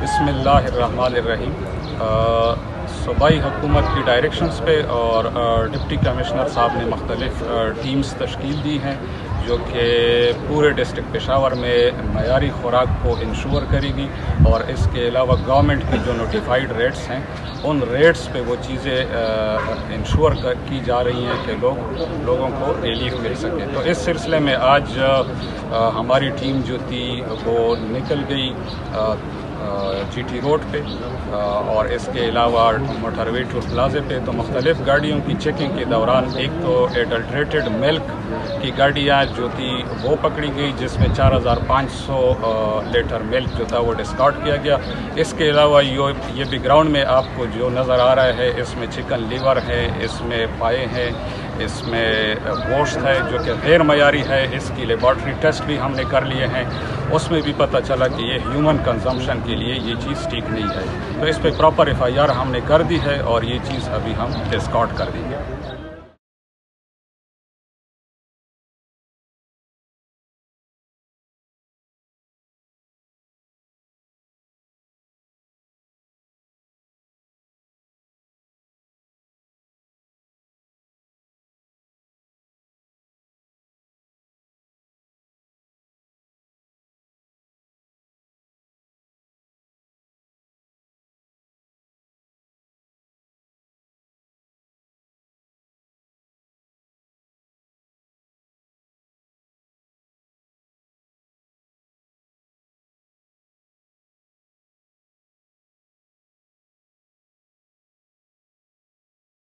बिस्मिल्लाहिर्रहमानिर्रहीम। सूबाई हुकूमत की डायरेक्शंस पे और डिप्टी कमिश्नर साहब ने मुख्तलिफ टीम्स तश्कील दी हैं जो कि पूरे डिस्ट्रिक्ट पेशावर में मयारी खुराक को इंश्योर करेगी और इसके अलावा गवर्नमेंट की जो नोटिफाइड रेट्स हैं उन रेट्स पे वो चीज़ें इंश्योर की जा रही हैं कि लोगों को रिलीफ मिल सके। तो इस सिलसिले में आज हमारी टीम जो थी वो निकल गई GT रोड पे और इसके अलावा मोटरवे टूल प्लाजे पे। तो मुख्तलिफ गाड़ियों की चेकिंग के दौरान एक तो एडल्ट्रेटेड मिल्क की गाड़ियाँ जो थी वो पकड़ी गई जिसमें 4500 लीटर मिल्क जो था वो डिस्कार्ड किया गया। इसके अलावा ये भी ग्राउंड में आपको जो नज़र आ रहा है इसमें चिकन लीवर है, इसमें पाए हैं, इसमें गोश्त है जो कि गैर मयारी है। इसकी लेबॉर्ट्री टेस्ट भी हमने कर लिए हैं, उसमें भी पता चला कि ये ह्यूमन कंजम्पशन के लिए ये चीज़ ठीक नहीं है। तो इस पर प्रॉपर FIR हमने कर दी है और ये चीज़ अभी हम डिस्कार्ड कर देंगे।